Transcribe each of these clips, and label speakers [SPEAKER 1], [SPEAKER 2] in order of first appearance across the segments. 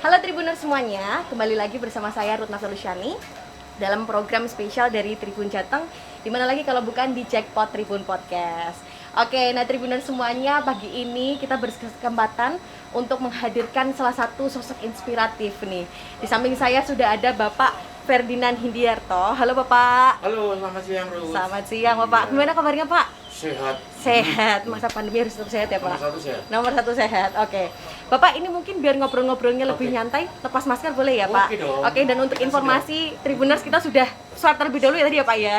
[SPEAKER 1] Halo Tribuners semuanya, kembali lagi bersama saya Rutna Solusyani dalam program spesial dari Tribun Jateng. Dimana lagi kalau bukan di Jackpot Tribun Podcast. Oke, nah Tribuners semuanya, pagi ini kita berkesempatan untuk menghadirkan salah satu sosok inspiratif nih. Di samping saya sudah ada Bapak Ferdinand Hindiarto. Halo Bapak.
[SPEAKER 2] Halo, selamat siang Ruth.
[SPEAKER 1] Selamat siang Bapak.
[SPEAKER 2] Iya.
[SPEAKER 1] Gimana kabarnya Pak?
[SPEAKER 2] Sehat.
[SPEAKER 1] Sehat, masa pandemi harus tetap sehat ya Pak?
[SPEAKER 2] Nomor satu sehat.
[SPEAKER 1] Nomor satu sehat, oke. Bapak, ini mungkin biar ngobrol-ngobrolnya lebih nyantai, lepas masker boleh ya Pak?
[SPEAKER 2] Oke dong.
[SPEAKER 1] Oke, dan untuk informasi Tribuners kita sudah swab terlebih dahulu ya tadi ya Pak ya?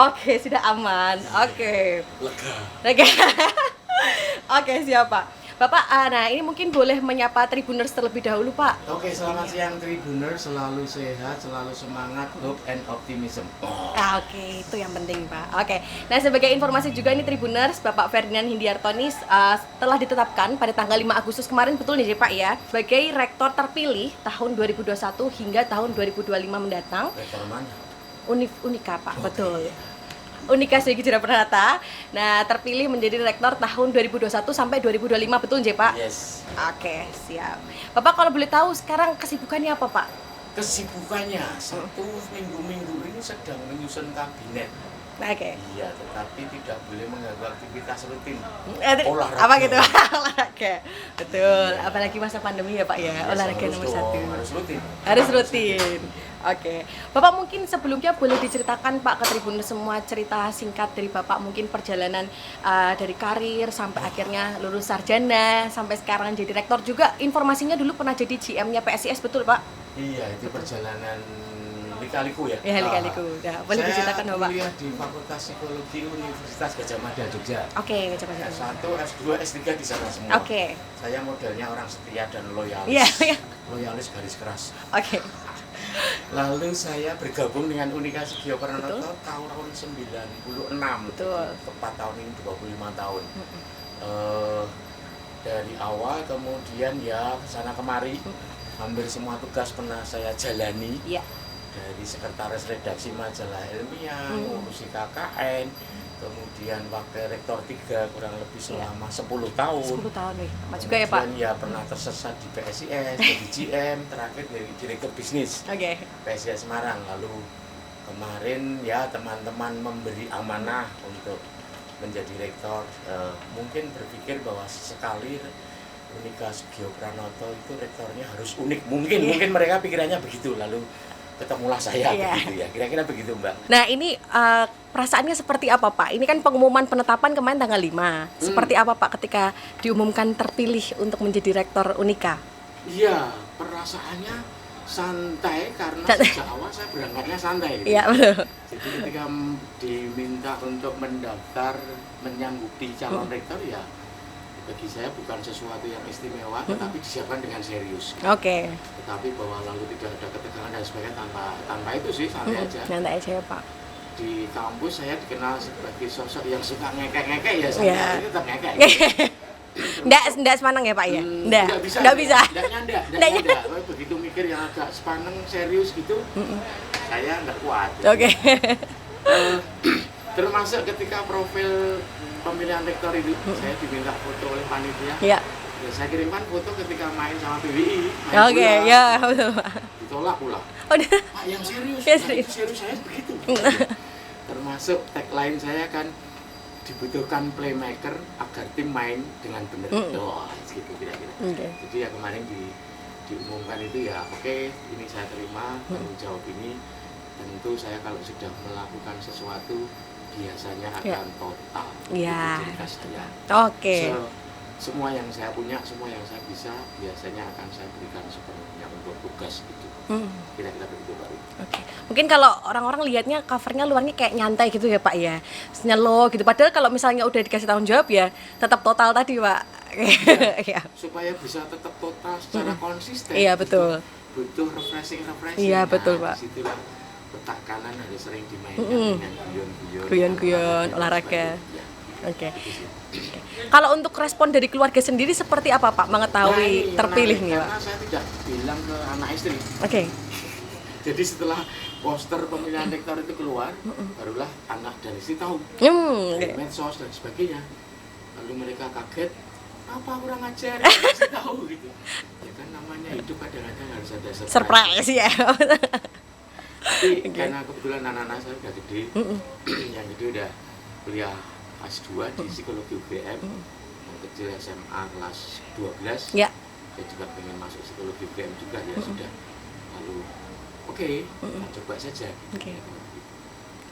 [SPEAKER 1] Oke, sudah aman, oke.
[SPEAKER 2] Lega.
[SPEAKER 1] Oke, siap Pak. Bapak, nah ini mungkin boleh menyapa Tribuners terlebih dahulu Pak.
[SPEAKER 2] Oke, selamat siang Tribuner, selalu sehat, selalu semangat, hope and optimism.
[SPEAKER 1] Oke, itu yang penting Pak. Oke, nah sebagai informasi juga ini Tribuners, Bapak Ferdinand Hindiarto ini telah ditetapkan pada tanggal 5 Agustus kemarin, betul nih Pak ya, sebagai rektor terpilih tahun 2021 hingga tahun 2025 mendatang.
[SPEAKER 2] Rektor mana?
[SPEAKER 1] Unika Pak, betul. Unika Segi Jera Pranata. Nah, terpilih menjadi rektor tahun 2021 sampai 2025, betul nggih Pak?
[SPEAKER 2] Yes.
[SPEAKER 1] Oke, siap. Bapak kalau boleh tahu sekarang kesibukannya apa Pak?
[SPEAKER 2] Kesibukannya satu minggu-minggu ini sedang menyusun kabinet.
[SPEAKER 1] Oke.
[SPEAKER 2] Iya, tetapi tidak boleh mengganggu aktivitas rutin.
[SPEAKER 1] Olahraga. Apa gitu? Olahraga. Betul. Apalagi masa pandemi ya Pak ya.
[SPEAKER 2] Yes,
[SPEAKER 1] Olahraga nomor satu.
[SPEAKER 2] Harus rutin.
[SPEAKER 1] Harus rutin. Oke. Bapak mungkin sebelumnya boleh diceritakan Pak ke Tribun semua cerita singkat dari Bapak, mungkin perjalanan dari karir sampai akhirnya lulus sarjana sampai sekarang jadi rektor juga. Informasinya dulu pernah jadi GM-nya PSIS, betul Pak?
[SPEAKER 2] Iya, itu perjalanan lika-liku ya.
[SPEAKER 1] Ya, lika-liku. Nah, boleh diceritakan Bapak?
[SPEAKER 2] Saya kuliah di Fakultas Psikologi Universitas Gadjah Mada Jogja.
[SPEAKER 1] Oke, coba.
[SPEAKER 2] S1, S2, S3 di sana semua.
[SPEAKER 1] Oke.
[SPEAKER 2] Saya modelnya orang setia dan loyalis.
[SPEAKER 1] Iya.
[SPEAKER 2] Loyalis garis keras.
[SPEAKER 1] Oke.
[SPEAKER 2] Lalu saya bergabung dengan Unika Sugio Pranoto tahun 96.
[SPEAKER 1] Betul.
[SPEAKER 2] Tepat tahun ini 25 tahun. Dari awal kemudian ya kesana kemari, hampir semua tugas pernah saya jalani.
[SPEAKER 1] Iya.
[SPEAKER 2] Dari sekretaris redaksi majalah ilmiah, ngurusi KKN, kemudian wakil rektor 3 kurang lebih selama 10 tahun.
[SPEAKER 1] 10 tahun nih, lama juga ya Pak?
[SPEAKER 2] Dan ya pernah tersesat di PSIS, jadi GM, terakhir dari direktur bisnis PSIS Semarang. Lalu kemarin ya teman-teman memberi amanah untuk menjadi rektor. Mungkin berpikir bahwa sekali Unika Sugio Pranoto itu rektornya harus unik. Mungkin mereka pikirannya begitu. Lalu ketemulah saya begitu ya. Kira-kira begitu Mbak.
[SPEAKER 1] Nah ini perasaannya seperti apa Pak? Ini kan pengumuman penetapan kemarin tanggal 5. Seperti apa Pak ketika diumumkan terpilih untuk menjadi rektor Unika?
[SPEAKER 2] Iya, perasaannya santai karena sejak awal saya berangkatnya santai gitu.
[SPEAKER 1] Iya betul.
[SPEAKER 2] Jadi ketika diminta untuk mendaftar menyanggupi calon rektor ya bagi saya bukan sesuatu yang istimewa, tetapi disiapkan dengan serius.
[SPEAKER 1] Oke.
[SPEAKER 2] Tetapi bahwa lalu tidak ada ketegangan dan sebagainya tanpa itu sih santai aja.
[SPEAKER 1] Santai aja ya Pak.
[SPEAKER 2] Di kampus saya dikenal sebagai sosok yang suka ngekek-ngekek ya, saya tetap ngekek.
[SPEAKER 1] Nggak semanang ya Pak ya? Nggak bisa.
[SPEAKER 2] Nggak nyanda. Begitu mikir yang agak sepaneng serius gitu, saya nggak kuat.
[SPEAKER 1] Oke.
[SPEAKER 2] Termasuk ketika profil pemilihan rektor itu, saya diminta foto oleh panitia.
[SPEAKER 1] Iya.
[SPEAKER 2] Ya, saya kirimkan foto ketika main sama PBI.
[SPEAKER 1] Oke, ya betul Pak.
[SPEAKER 2] Ditolak pula. Pak yang serius.
[SPEAKER 1] Ya, serius
[SPEAKER 2] Saya begitu. Termasuk tagline saya kan dibutuhkan playmaker agar tim main dengan benar. Gitu kira-kira. Jadi ya kemarin diumumkan itu ya oke, ini saya terima tanggung jawab ini. Tentu saya kalau sudah melakukan sesuatu biasanya akan total.
[SPEAKER 1] Iya.
[SPEAKER 2] Saya.
[SPEAKER 1] Oke.
[SPEAKER 2] Semua yang saya punya, semua yang saya bisa biasanya akan saya berikan sepenuhnya untuk tugas itu. Kira-kira begitu Pak.
[SPEAKER 1] Oke. Mungkin kalau orang-orang lihatnya covernya luarnya kayak nyantai gitu ya Pak ya, nyelo gitu. Padahal kalau misalnya udah dikasih tanggung jawab ya tetap total tadi Pak.
[SPEAKER 2] Ya, supaya bisa tetap total secara konsisten.
[SPEAKER 1] Iya betul.
[SPEAKER 2] Butuh refreshing.
[SPEAKER 1] Iya betul Pak.
[SPEAKER 2] Disitulah petak kanan harus sering dimainkan dengan
[SPEAKER 1] guyon-guyon olahraga. Ya. Oke. Kalau untuk respon dari keluarga sendiri seperti apa Pak mengetahui terpilih nih Pak?
[SPEAKER 2] Karena saya tidak bilang ke anak istri.
[SPEAKER 1] Oke.
[SPEAKER 2] Jadi setelah poster pemilihan rektor itu keluar, barulah anak dan istri tahu. Dari medsos dan sebagainya. Lalu mereka kaget, apa kurang ajar, kasih tahu gitu. Ya kan namanya hidup kadang-kadang harus ada
[SPEAKER 1] surprise ya.
[SPEAKER 2] Tapi karena kebetulan anak-anak saya udah gede, yang gede udah kuliah S2 di psikologi UGM, yang kecil SMA kelas 12,
[SPEAKER 1] ya.
[SPEAKER 2] Dia juga pengen masuk psikologi UGM juga, ya sudah. Lalu kita coba saja.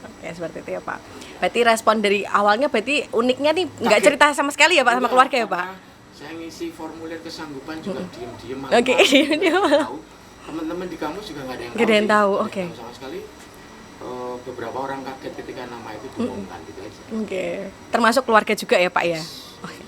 [SPEAKER 1] Oke, seperti itu ya Pak. Berarti respon dari awalnya berarti uniknya nih nggak cerita sama sekali ya Pak sama keluarga ya Pak?
[SPEAKER 2] Saya ngisi formulir kesanggupan juga diem-diem.
[SPEAKER 1] Oke,
[SPEAKER 2] teman-teman di kampus juga nggak ada yang
[SPEAKER 1] tahu.
[SPEAKER 2] Oke. Sama sekali. Beberapa orang kaget ketika nama itu diumumkan gitu aja.
[SPEAKER 1] Oke. Termasuk keluarga juga ya Pak ya? Oke.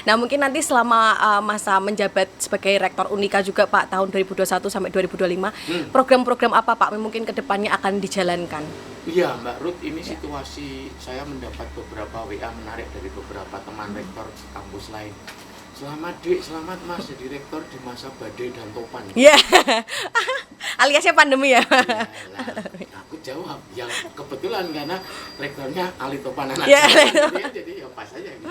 [SPEAKER 1] Nah mungkin nanti selama masa menjabat sebagai Rektor Unika juga Pak tahun 2021 sampai 2025 program-program apa Pak mungkin kedepannya akan dijalankan?
[SPEAKER 2] Iya Mbak Ruth, ini situasi saya mendapat beberapa WA menarik dari beberapa teman rektor kampus lain. Selamat Dik, selamat Mas jadi rektor di masa badai dan topan.
[SPEAKER 1] Iya. Aliasnya pandemi ya.
[SPEAKER 2] Aku jawab, yang kebetulan karena rektornya Ali Topan anak jadi ya pas aja gitu.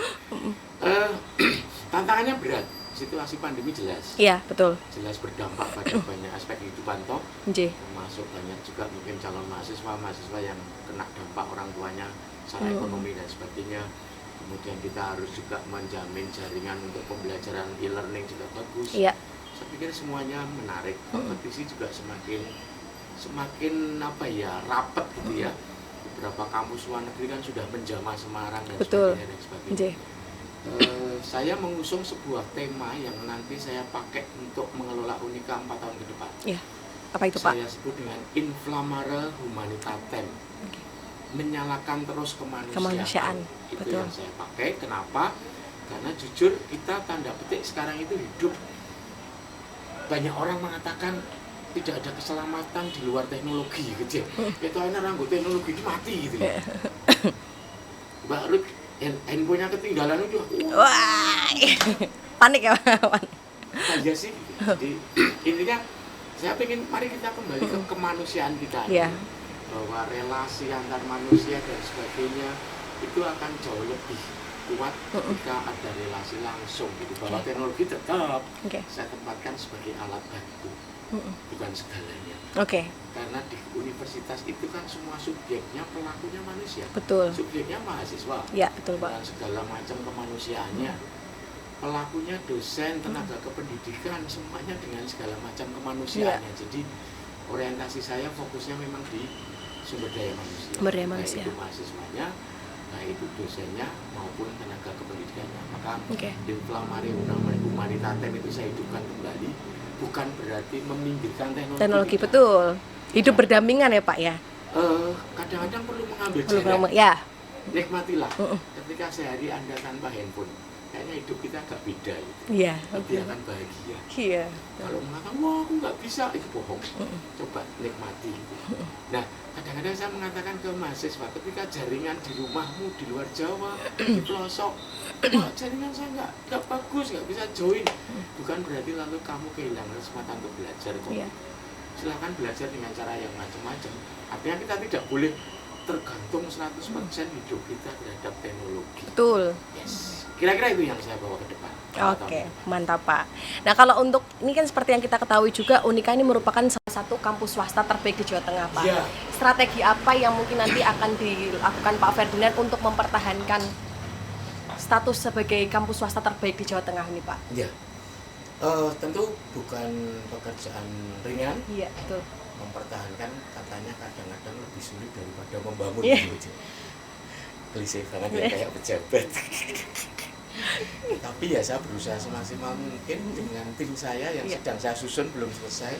[SPEAKER 2] Tantangannya berat, situasi pandemi jelas.
[SPEAKER 1] Iya, betul.
[SPEAKER 2] Jelas berdampak pada banyak aspek kehidupan toh. Termasuk banyak juga mungkin calon mahasiswa yang kena dampak orang tuanya secara ekonomi dan sebagainya. Kemudian kita harus juga menjamin jaringan untuk pembelajaran e-learning juga bagus.
[SPEAKER 1] Iya.
[SPEAKER 2] Saya pikir semuanya menarik. Kompetisi juga semakin rapat gitu ya. Beberapa kampus luar negeri kan sudah menjamah Semarang dan sebagainya. Saya mengusung sebuah tema yang nanti saya pakai untuk mengelola Unika 4 tahun ke depan.
[SPEAKER 1] Iya. Apa itu Pak?
[SPEAKER 2] Saya sebut dengan Inflamare Humanitatem. Menyalakan terus kemanusiaan. Itu betul. Yang saya pakai. Kenapa? Karena jujur kita tanda petik sekarang itu hidup, banyak orang mengatakan tidak ada keselamatan di luar teknologi gitu ya. Itu enak ranggo teknologi itu mati gitu ya. Mbak Ruth, handphonenya ketinggalan itu.
[SPEAKER 1] Wah. Panik ya Pak.
[SPEAKER 2] Iya sih. Jadi intinya saya pengen mari kita kembali ke kemanusiaan kita.
[SPEAKER 1] Iya.
[SPEAKER 2] Bahwa relasi antar manusia dan sebagainya itu akan jauh lebih kuat ketika ada relasi langsung gitu. Bahwa teknologi tetap saya tempatkan sebagai alat bantu, bukan segalanya. Karena di universitas itu kan semua subjeknya pelakunya manusia.
[SPEAKER 1] Betul.
[SPEAKER 2] Subjeknya mahasiswa.
[SPEAKER 1] Ya, betul Pak.
[SPEAKER 2] Dan segala macam kemanusiaannya. Pelakunya dosen, tenaga kependidikan, semuanya dengan segala macam kemanusiaannya. Jadi orientasi saya fokusnya memang di sumber daya manusia. Baik itu mahasiswanya, baik itu dosennya maupun tenaga kependidikannya. Maka Inflamare Humanitatem itu saya hidupkan kembali, bukan berarti meminggirkan teknologi.
[SPEAKER 1] Betul. Hidup berdampingan ya Pak ya.
[SPEAKER 2] Kadang-kadang perlu mengambil jarak. Nikmatilah. Ketika sehari Anda tanpa handphone, kayaknya hidup kita agak beda gitu.
[SPEAKER 1] Iya.
[SPEAKER 2] Tapi akan bahagia.
[SPEAKER 1] Iya.
[SPEAKER 2] Kalau mengatakan, wah aku nggak bisa, itu bohong. Coba nikmati. Nah, kadang-kadang saya mengatakan ke mahasiswa, ketika jaringan di rumahmu di luar Jawa, di pelosok, wah jaringan saya nggak bagus, nggak bisa join. Bukan berarti lalu kamu kehilangan kesempatan untuk belajar.
[SPEAKER 1] Iya.
[SPEAKER 2] Silahkan belajar dengan cara yang macam-macam. Artinya kita tidak boleh tergantung 100% hidup kita terhadap teknologi.
[SPEAKER 1] Betul.
[SPEAKER 2] Yes. Kira-kira itu yang saya bawa ke depan.
[SPEAKER 1] Oke, mantap Pak. Nah kalau untuk ini kan seperti yang kita ketahui juga Unika ini merupakan salah satu kampus swasta terbaik di Jawa Tengah Pak.
[SPEAKER 2] Ya.
[SPEAKER 1] Strategi apa yang mungkin nanti akan dilakukan Pak Ferdinand untuk mempertahankan status sebagai kampus swasta terbaik di Jawa Tengah ini Pak?
[SPEAKER 2] Iya. Tentu bukan pekerjaan ringan.
[SPEAKER 1] Iya betul.
[SPEAKER 2] Mempertahankan katanya kadang-kadang lebih sulit daripada membangun. Klise banget ya kayak pejabat. Tapi ya saya berusaha semaksimal mungkin dengan tim saya yang sedang saya susun belum selesai.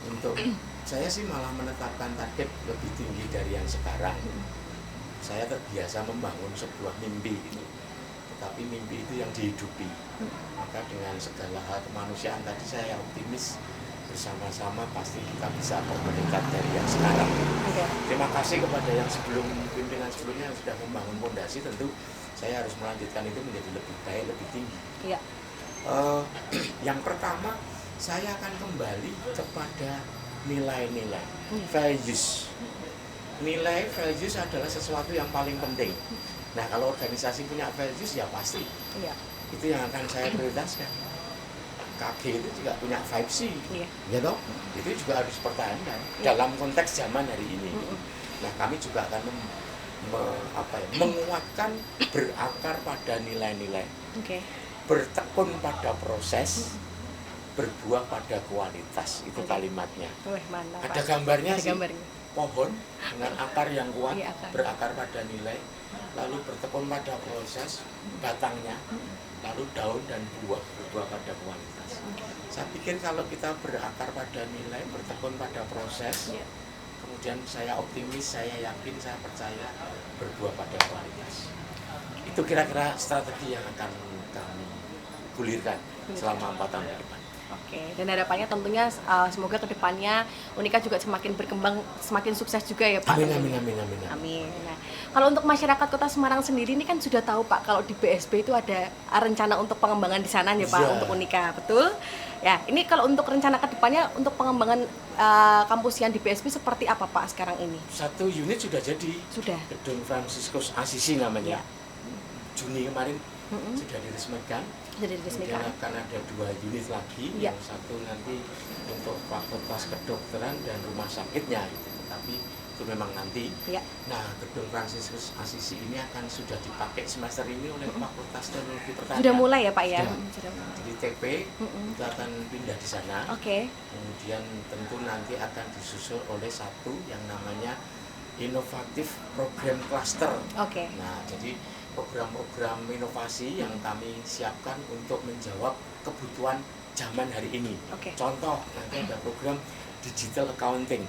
[SPEAKER 2] Untuk saya sih malah menetapkan target lebih tinggi dari yang sekarang. Saya terbiasa membangun sebuah mimpi gitu. Tetapi mimpi itu yang dihidupi. Maka dengan segala hal kemanusiaan tadi saya optimis bersama-sama pasti kita bisa meningkat dari yang sekarang. Terima kasih kepada yang pimpinan sebelumnya yang sudah membangun fondasi. Tentu saya harus melanjutkan itu menjadi lebih baik, lebih tinggi. Yang pertama, saya akan kembali kepada nilai-nilai, values. Nilai values adalah sesuatu yang paling penting. Nah, kalau organisasi punya values ya pasti itu yang akan saya prioritaskan. KG itu juga punya 5C, ya toh? Itu juga harus dipertahankan dalam konteks zaman hari ini. Nah, kami juga akan menguatkan berakar pada nilai-nilai, bertekun pada proses, berbuah pada kualitas. Itu kalimatnya. Ada gambarnya sih, pohon dengan akar yang kuat, berakar pada nilai, lalu bertekun pada proses, batangnya, lalu daun dan buah, berbuah pada kualitas. Saya pikir kalau kita berakar pada nilai, bertekun pada proses, kemudian saya optimis, saya yakin, saya percaya, berbuah pada kualitas. Itu kira-kira strategi yang akan kami gulirkan selama 4 tahun ke depan.
[SPEAKER 1] Oke, dan harapannya tentunya semoga kedepannya Unika juga semakin berkembang, semakin sukses juga ya Pak. Amin. Nah, kalau untuk masyarakat Kota Semarang sendiri ini kan sudah tahu Pak, kalau di BSB itu ada rencana untuk pengembangan di sana ya Pak, untuk Unika, betul? Ya, ini kalau untuk rencana kedepannya untuk pengembangan kampus yang di BSB seperti apa Pak sekarang ini?
[SPEAKER 2] 1 unit sudah jadi.
[SPEAKER 1] Sudah.
[SPEAKER 2] Gedung Fransiskus Assisi namanya. Juni kemarin sudah diresmikan. Kemudian akan ada 2 unit lagi, yang satu nanti untuk fakultas kedokteran dan rumah sakitnya, gitu. Tetapi itu memang nanti. Nah, gedung Fransiskus Assisi ini akan sudah dipakai semester ini oleh Fakultas Teknologi Pertanian.
[SPEAKER 1] Sudah mulai ya Pak ya?
[SPEAKER 2] Jadi TP itu akan pindah di sana. Kemudian tentu nanti akan disusul oleh satu yang namanya inovatif program cluster. Nah, jadi program-program inovasi yang kami siapkan untuk menjawab kebutuhan zaman hari ini. Contoh, nanti ada program digital accounting,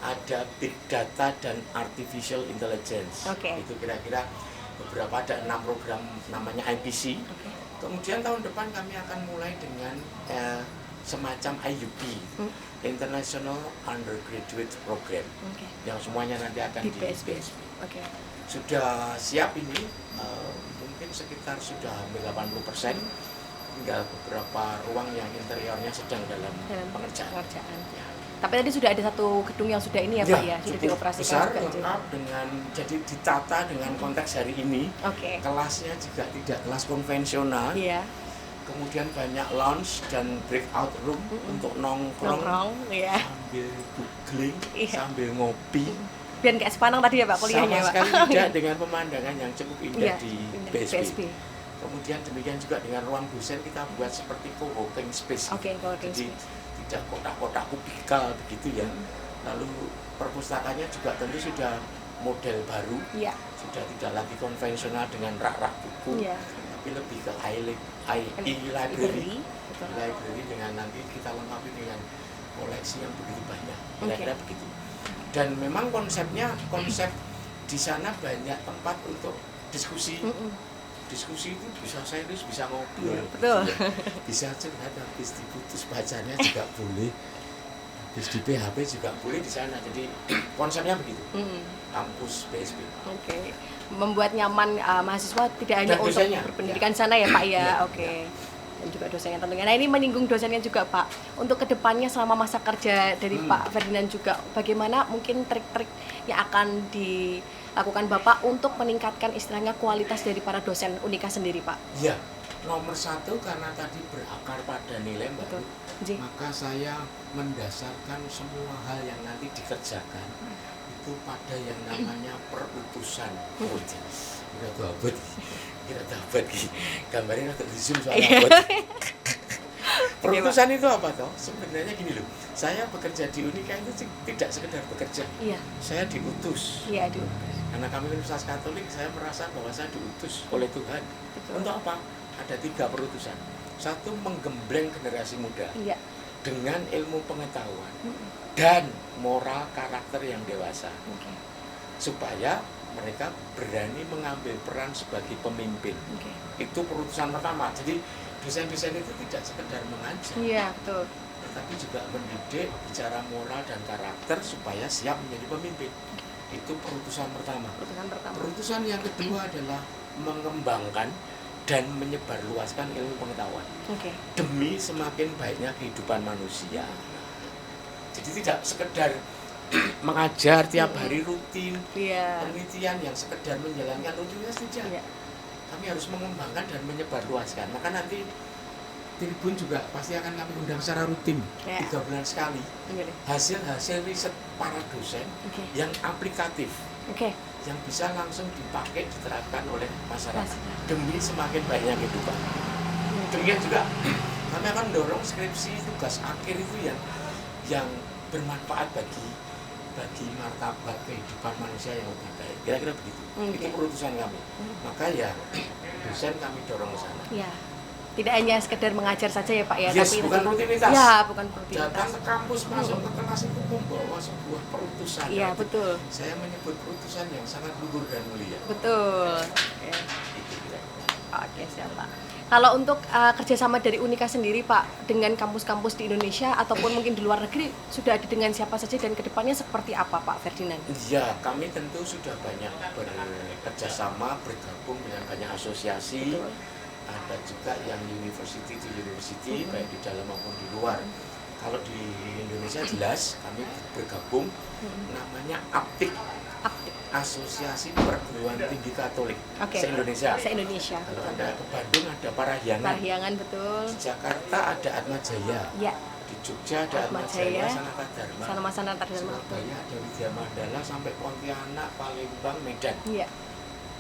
[SPEAKER 2] ada big data dan artificial intelligence. Itu kira-kira beberapa, ada 6 program namanya IPC. Kemudian tahun depan kami akan mulai dengan semacam IUP, International Undergraduate Program, yang semuanya nanti akan di BSB. Sudah siap ini, mungkin sekitar sudah hampir 80%, tinggal beberapa ruang yang interiornya sedang dalam pengerjaan. Tapi tadi sudah ada 1 gedung yang sudah ini ya Pak ya, sudah dioperasikan besar, lengkap dengan, jadi ditata dengan konteks hari ini. Kelasnya juga tidak kelas konvensional. Kemudian banyak lounge dan breakout room untuk nongkrong sambil googling, sambil ngopi.
[SPEAKER 1] Biar kayak Sepanang tadi ya Pak kuliahnya Pak.
[SPEAKER 2] Sama sekali tidak, dengan pemandangan yang cukup indah di BSB. Kemudian demikian juga dengan ruang dosen kita buat seperti co-working space. Jadi tidak kotak-kotak kubikal begitu ya. Lalu perpustakaannya juga tentu sudah model baru. Sudah tidak lagi konvensional dengan rak-rak buku, tapi lebih ke e-library. Library dengan nanti kita lengkapi dengan koleksi yang begitu banyak. Kira-kira begitu. Dan memang konsepnya, konsep di sana banyak tempat untuk diskusi. Diskusi itu bisa serius, bisa ngobrol, bisa curhat, habis diputus bacanya juga boleh, habis di PHP juga boleh di sana. Jadi konsepnya begitu, kampus BSB. Membuat nyaman mahasiswa tidak hanya untuk berpendidikan sana ya Pak ya. Dan juga dosennya tentunya. Nah, ini menyinggung dosennya juga Pak. Untuk kedepannya selama masa kerja dari Pak Ferdinand juga, bagaimana mungkin trik-trik yang akan dilakukan Bapak untuk meningkatkan istilahnya kualitas dari para dosen Unika sendiri Pak? Ya, nomor 1 karena tadi berakar pada nilai Mbak, maka saya mendasarkan semua hal yang nanti dikerjakan itu pada yang namanya perutusan. Kira dapat gambarnya agak di zoom soalnya buat. Perutusan itu apa toh? Sebenarnya gini loh, saya bekerja di Unika itu tidak sekedar bekerja, saya diutus. Karena kami Universitas Katolik, saya merasa bahwa saya diutus oleh Tuhan. Untuk apa? Ada 3 perutusan. 1, menggembleng generasi muda dengan ilmu pengetahuan dan moral karakter yang dewasa, supaya mereka berani mengambil peran sebagai pemimpin. Itu perutusan pertama. Jadi dosen-dosen itu tidak sekedar mengajar, tetapi juga mendidik bicara moral dan karakter supaya siap menjadi pemimpin. Itu perutusan pertama. Perutusan yang kedua adalah mengembangkan dan menyebarluaskan ilmu pengetahuan demi semakin baiknya kehidupan manusia. Jadi tidak sekedar mengajar tiap hari rutin, penelitian yang sekedar menjalankan rutinitas tidak. kami harus mengembangkan dan menyebarluaskan. Maka nanti Tribun juga pasti akan kami undang secara rutin 3 bulan sekali. Hasil-hasil riset para dosen yang aplikatif, yang bisa langsung dipakai, diterapkan oleh masyarakat demi semakin banyak kehidupan. Demikian juga kami akan mendorong skripsi tugas akhir itu yang bermanfaat bagi martabat kehidupan manusia yang lebih baik. Kira-kira begitu. Itu keputusan kami. Maka ya dosen kami dorong ke sana.
[SPEAKER 1] Ya. Tidak hanya sekedar mengajar saja ya Pak ya,
[SPEAKER 2] tapi bukan rutinitas.
[SPEAKER 1] Ya, bukan rutinitas.
[SPEAKER 2] Datang ke kampus, masuk ke kelas itu membawa sebuah perutusan.
[SPEAKER 1] Iya, betul.
[SPEAKER 2] Saya menyebut perutusan yang sangat luhur dan mulia.
[SPEAKER 1] Betul. Oke, siap Pak. Kalau untuk kerjasama dari Unika sendiri Pak, dengan kampus-kampus di Indonesia ataupun mungkin di luar negeri, sudah ada dengan siapa saja dan kedepannya seperti apa Pak Ferdinand?
[SPEAKER 2] Ya, kami tentu sudah banyak bekerjasama, bergabung dengan banyak asosiasi. Betul. Ada juga yang university to university, baik di dalam maupun di luar. Kalau di Indonesia jelas kami bergabung, namanya APTIK, Asosiasi Perguruan Tinggi Katolik se-Indonesia.
[SPEAKER 1] Se-Indonesia.
[SPEAKER 2] Kalau ada ke Bandung ada Parahyangan.
[SPEAKER 1] Parahyangan, betul.
[SPEAKER 2] Di Jakarta ada Atmajaya.
[SPEAKER 1] Ya.
[SPEAKER 2] Di Jogja ada Atmajaya, Sanata Dharma.
[SPEAKER 1] Sanata Dharma.
[SPEAKER 2] Surabaya ada Widya Mandala sampai Pontianak, Palembang, Medan. Iya.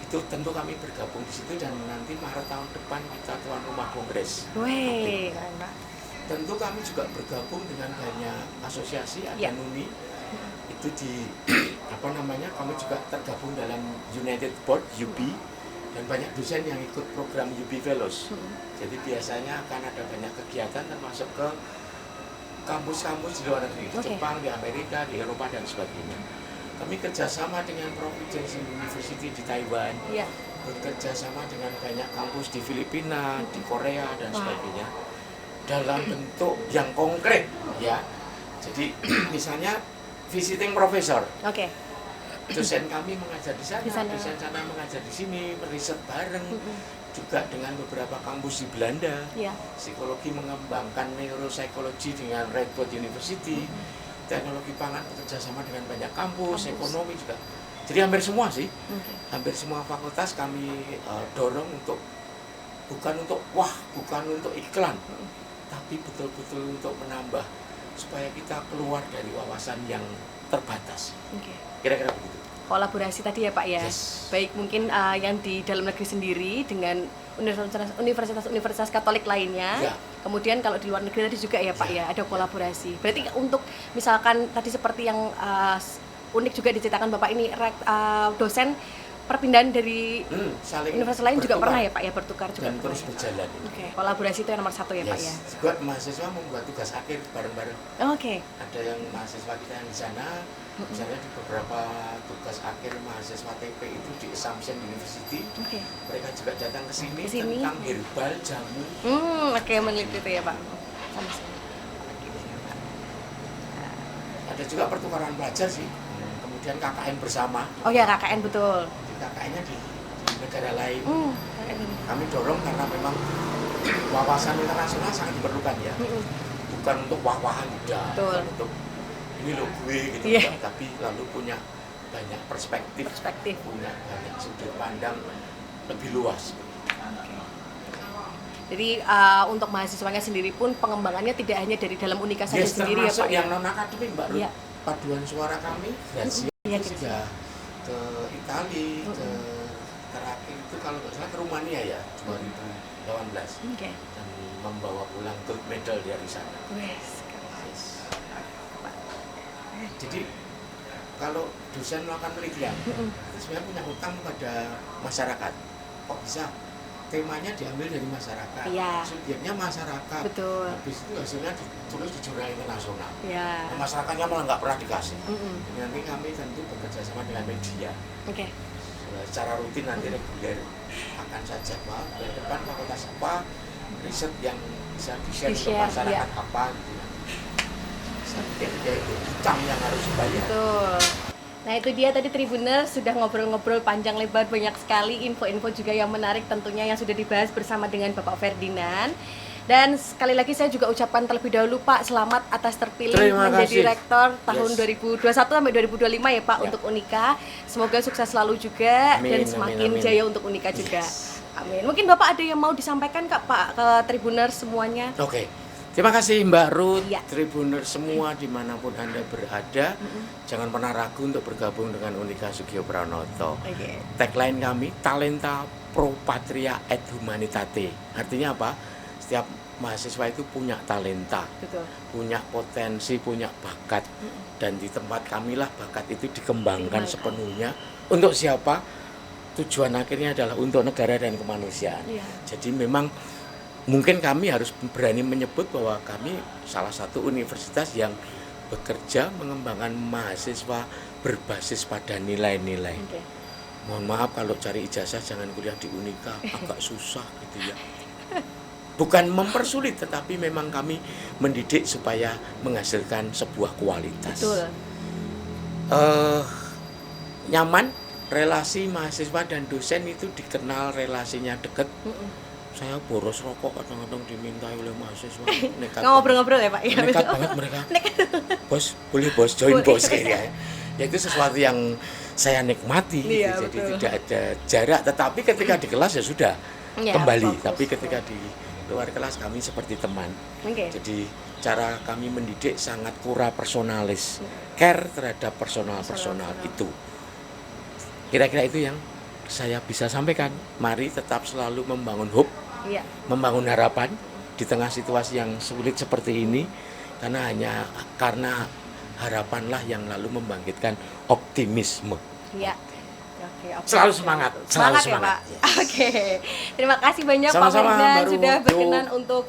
[SPEAKER 2] Itu tentu kami bergabung di situ dan nanti Maret tahun depan kita tuan rumah kongres.
[SPEAKER 1] Wih,
[SPEAKER 2] tentu kami juga bergabung dengan banyak asosiasi, ada NUNI. Itu di kami juga tergabung dalam United Board UB dan banyak dosen yang ikut program UB Fellows. Jadi biasanya akan ada banyak kegiatan termasuk ke kampus-kampus di luar negeri, di Jepang, di Amerika, di Eropa dan sebagainya. Kami kerjasama dengan Providence University di Taiwan, bekerja sama dengan banyak kampus di Filipina, di Korea dan sebagainya, dalam bentuk yang konkret, ya. Jadi misalnya visiting professor, dosen kami mengajar di sana, dosen sana mengajar di sini, meriset bareng, juga dengan beberapa kampus di Belanda, psikologi mengembangkan neuropsikologi dengan Radboud University. Teknologi pangan bekerja sama dengan banyak kampus, ekonomi juga. Jadi hampir semua sih, hampir semua fakultas kami dorong untuk bukan untuk iklan, tapi betul-betul untuk menambah supaya kita keluar dari wawasan yang terbatas. Kira-kira begitu.
[SPEAKER 1] Kolaborasi tadi ya Pak ya, baik mungkin yang di dalam negeri sendiri dengan universitas Katolik lainnya, kemudian kalau di luar negeri tadi juga ya Pak ya, ada kolaborasi. Berarti untuk misalkan tadi seperti yang unik juga diceritakan Bapak ini, dosen perpindahan dari universitas lain juga pernah ya Pak ya, bertukar juga
[SPEAKER 2] dan terus berjalan.
[SPEAKER 1] Kolaborasi itu yang nomor 1 ya Pak ya.
[SPEAKER 2] Juga mahasiswa membuat tugas akhir bareng-bareng. Ada yang mahasiswa kita yang di sana, misalnya di beberapa tugas akhir mahasiswa TP itu di Assumption University, mereka juga datang ke sini tentang herbal jamu.
[SPEAKER 1] Meneliti itu ya Pak.
[SPEAKER 2] Ada juga pertukaran pelajar sih, kemudian KKN bersama.
[SPEAKER 1] KKN betul.
[SPEAKER 2] KKN-nya di negara lain. Kami dorong karena memang wawasan internasional sangat diperlukan ya. Bukan untuk wah-wahan juga, bukan untuk ini lo gue gitu, tapi lalu punya banyak perspektif, punya banyak sudut pandang lebih luas.
[SPEAKER 1] Jadi untuk mahasiswanya sendiri pun pengembangannya tidak hanya dari dalam Unika saja sendiri ya Pak.
[SPEAKER 2] Yang non akademik Mbak Ruth, paduan suara kami Gracia sudah ke Italia, ke terakhir itu kalau nggak salah ke Rumania ya 2018, dan membawa pulang gold medal dari sana. Jadi kalau dosen melakukan penelitian, sebenarnya punya utang pada masyarakat. Kok bisa? Temanya diambil dari masyarakat, subjeknya masyarakat.
[SPEAKER 1] Betul.
[SPEAKER 2] Habis itu hasilnya ditulis di jurnal internasional.
[SPEAKER 1] Nah,
[SPEAKER 2] masyarakatnya malah nggak pernah dikasih. Nanti kami tentu bekerja sama dengan media. Secara rutin nanti reguler akan saja Pak, ke depan fakultas apa, riset yang bisa di-share ke masyarakat apa gitu. Itu utang yang harus dibayar.
[SPEAKER 1] Betul. Nah itu dia tadi Tribuners, sudah ngobrol-ngobrol panjang lebar, banyak sekali info-info juga yang menarik tentunya yang sudah dibahas bersama dengan Bapak Ferdinand. Dan sekali lagi saya juga ucapkan terlebih dahulu Pak, selamat atas terpilih menjadi rektor tahun 2021 sampai 2025 ya Pak untuk Unika. Semoga sukses selalu juga dan semakin jaya untuk Unika juga. Amin. Mungkin Bapak ada yang mau disampaikan Kak Pak ke Tribuners semuanya?
[SPEAKER 2] Oke. Terima kasih Mbak Ruth,
[SPEAKER 1] Iya.
[SPEAKER 2] Tribuners semua dimanapun Anda berada. Jangan pernah ragu untuk bergabung dengan Unika Sugio Pranoto.
[SPEAKER 1] Oke.
[SPEAKER 2] Tagline kami, talenta pro patria et humanitate. Artinya apa? Setiap mahasiswa itu punya talenta,
[SPEAKER 1] Betul.
[SPEAKER 2] punya potensi, punya bakat. Dan di tempat kamilah bakat itu dikembangkan sepenuhnya. Untuk siapa? Tujuan akhirnya adalah untuk negara dan kemanusiaan.
[SPEAKER 1] Iya.
[SPEAKER 2] Jadi memang mungkin kami harus berani menyebut bahwa kami salah satu universitas yang bekerja mengembangkan mahasiswa berbasis pada nilai-nilai.
[SPEAKER 1] Oke.
[SPEAKER 2] Mohon maaf kalau cari ijazah jangan kuliah di Unika, agak susah gitu ya. Bukan mempersulit, tetapi memang kami mendidik supaya menghasilkan sebuah kualitas.
[SPEAKER 1] Betul.
[SPEAKER 2] Nyaman, relasi mahasiswa dan dosen itu dikenal relasinya dekat. Saya boros rokok kadang-kadang dimintai oleh mahasiswa. Nekat
[SPEAKER 1] Ngobrol-ngobrol ya Pak? Ya,
[SPEAKER 2] nekat banget mereka. Bos, boleh bos, join bos kayaknya. Ya itu sesuatu yang saya nikmati.
[SPEAKER 1] Iya,
[SPEAKER 2] Jadi
[SPEAKER 1] betul.
[SPEAKER 2] tidak ada jarak. Tetapi ketika di kelas ya sudah
[SPEAKER 1] Ya,
[SPEAKER 2] kembali.
[SPEAKER 1] fokus.
[SPEAKER 2] Tapi ketika di luar kelas kami seperti teman.
[SPEAKER 1] Oke.
[SPEAKER 2] Jadi cara kami mendidik sangat pura personalis. Care terhadap personal itu. Kira-kira itu yang saya bisa sampaikan. Mari tetap selalu membangun hope,
[SPEAKER 1] Iya.
[SPEAKER 2] membangun harapan di tengah situasi yang sulit seperti ini, karena harapanlah yang lalu membangkitkan optimisme.
[SPEAKER 1] Iya. Oke,
[SPEAKER 2] Selalu semangat, selalu
[SPEAKER 1] semangat ya Pak.
[SPEAKER 2] Yes.
[SPEAKER 1] Oke, terima kasih banyak Pak
[SPEAKER 2] Sama-sama,
[SPEAKER 1] Ferdinand
[SPEAKER 2] Mbak Ruth.
[SPEAKER 1] sudah berkenan untuk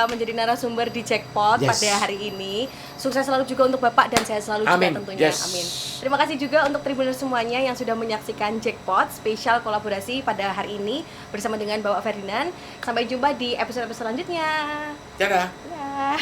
[SPEAKER 1] menjadi narasumber di Jackpot
[SPEAKER 2] Yes.
[SPEAKER 1] pada hari ini. Sukses selalu juga untuk Bapak dan saya selalu
[SPEAKER 2] Amin.
[SPEAKER 1] juga tentunya.
[SPEAKER 2] Yes.
[SPEAKER 1] Amin. Terima kasih juga untuk Tribuners semuanya yang sudah menyaksikan Jackpot spesial kolaborasi pada hari ini bersama dengan Bapak Ferdinand. Sampai jumpa di episode selanjutnya.
[SPEAKER 2] Dadah.
[SPEAKER 1] Dadah.